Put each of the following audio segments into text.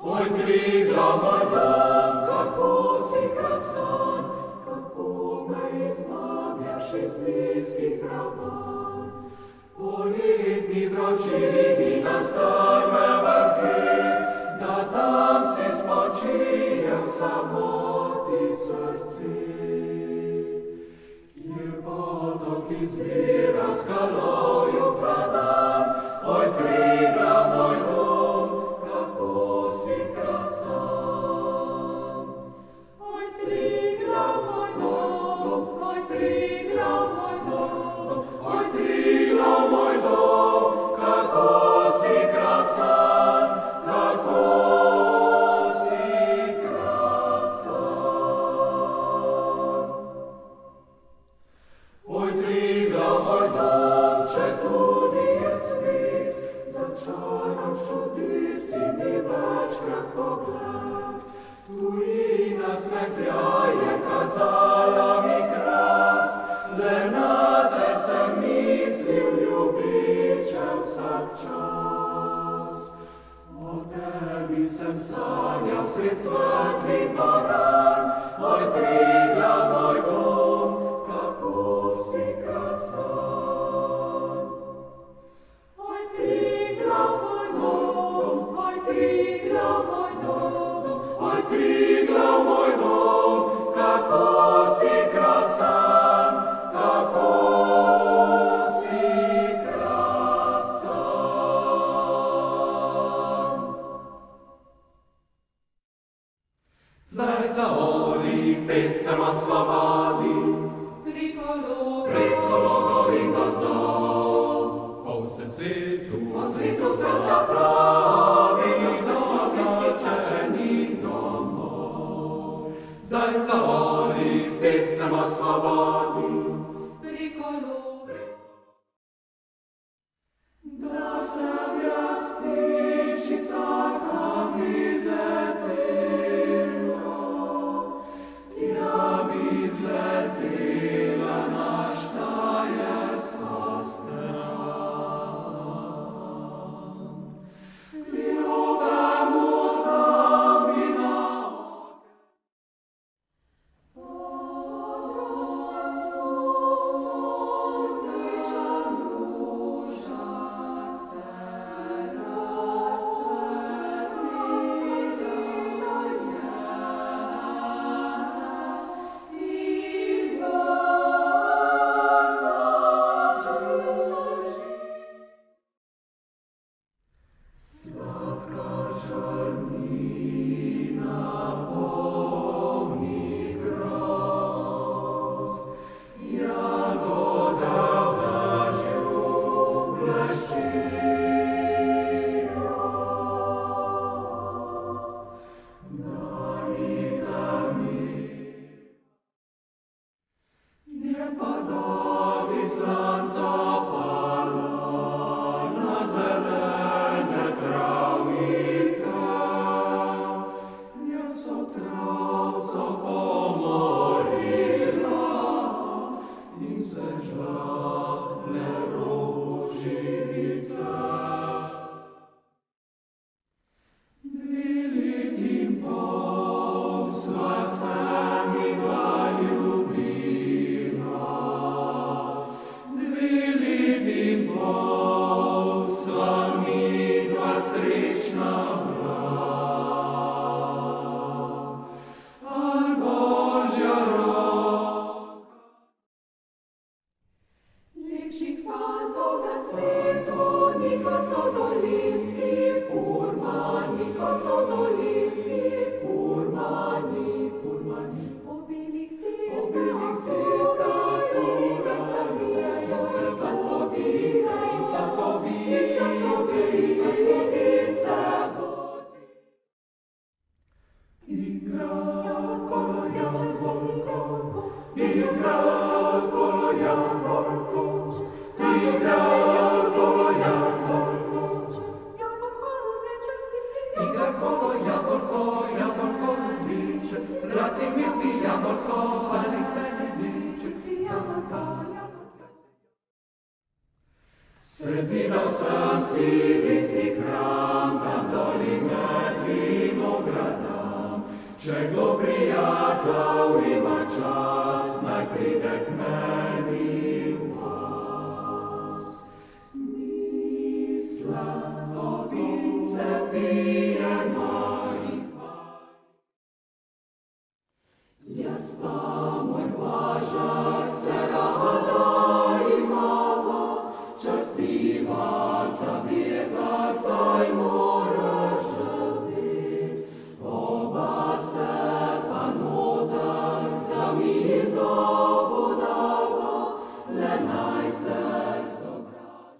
Oj, Triglav, moj dom, kako si krasan, kako me izbabljaš iz bliskih graban. Po letni vročini nastaj me vrhi, da tam si spočije v samoti srci. Kjer potok izvira v skalovju hladan, oj, Triglav, moj dom, kako si krasan. Oj, Triglav, moj dom, oj, Triglav, moj dom, oj, Triglav, moj dom, kako si krasan, kako si krasan. Oj, Triglav, moj dom, če tudi je svet, začaran čudesi mi večkrat pogled. Tujina svetljaje kazala mi kras, le na te sem mislil, ljubiče, vsak čas. O tebi sem sanjal svet svetlih dvoran, oj, Triglav, moj dom, kako si krasan. Oj, Triglav, moj dom, oj, Triglav, moj dom, oj, Triglav, moj dom, kako si krasan, kako si krasan. Zdaj zaori pesem o svobodi, preko logov in gozdov, po vsem svetu, srca plavi, za slovenski čečenih domov. Zdaj zaori pesem o svobodi, da sem jaz ptičica, kam mi zletela, tja mi zletela na Štajersko stran. Ljubemu dam mi na Sezidal sam si visni hram, tam doli med Czego prijatelj ima čast, naj pride k meni v vas. Mi sladkovice pijemo in jaz pa moj blažek se rada imava, častiva ta biedna saj mora živit. Oba se panota za mizo podava, le naj se sobraža.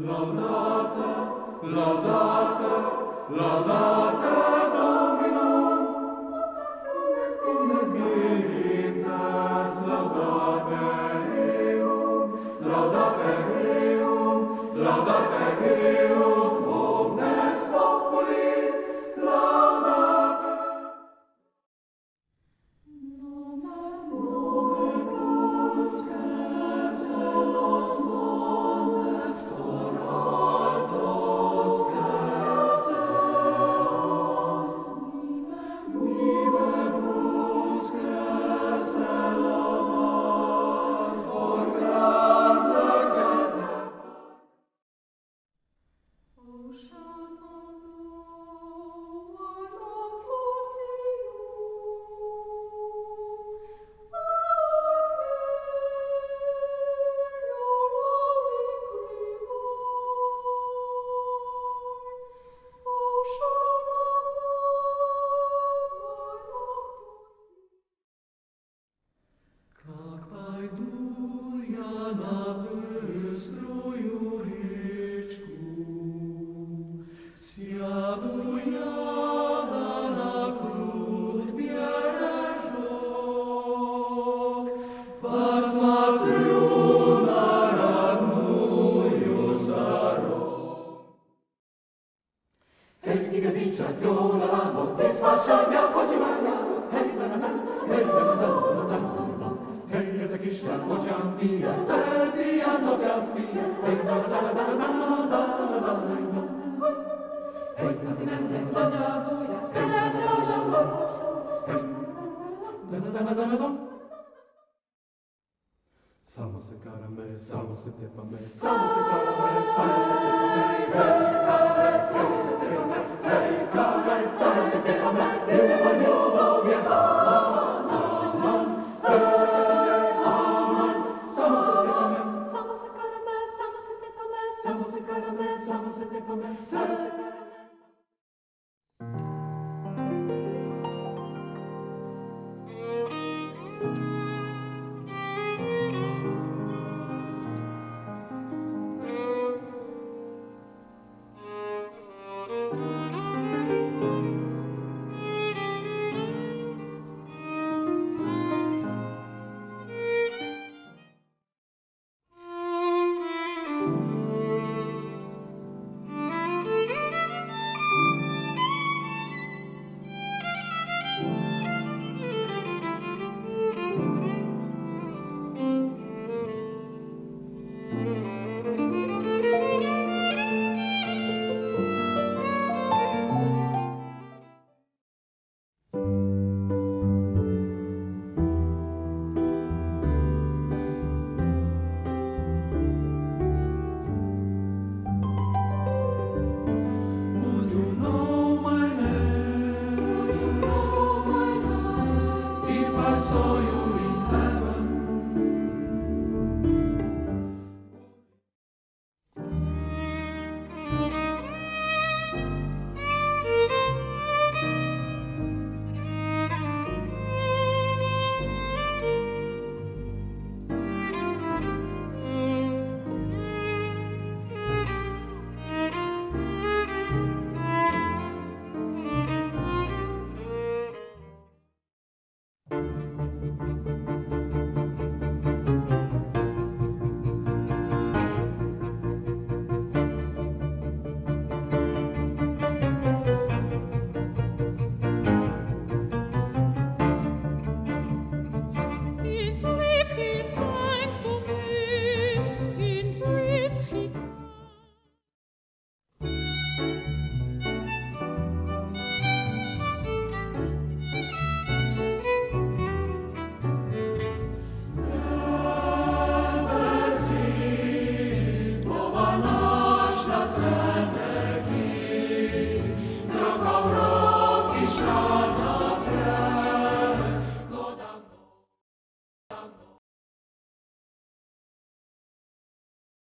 Laudate, laudate, laudate Dominum, cum es genites, laudate Deum, laudate Deum, laudate Deum, omnes populi, laudate. Nomen Deus, que celos montes cor altos, que Deus, que celamar, por grande que te Как пойду я на быструю речку, сяду я на крут бережок, посмотрю на родную зару. Hej, iga ziča, jola, lamo, te svašanja, počemanja, hej, da-na-na, hej, da-na-na. Hej, jaz kiša, očam pija, sretija zobjapija, hej, da-da-da-da-da-da-da-da-da. Hej, nazinene, lađabuja, hej, lađaža, hej, da-da-da-da-da-da. Samo se karame, samo se tepame, samo se karame, samo se tepame, samo se karame, samo se tepame, samo se tepame, ljubav, ljubav je vas, aman, samo se tepame, aman, samo se tepame, samo se karame, samo se tepame, samo se karame, samo se tepame, samo se karame. Thank you. soju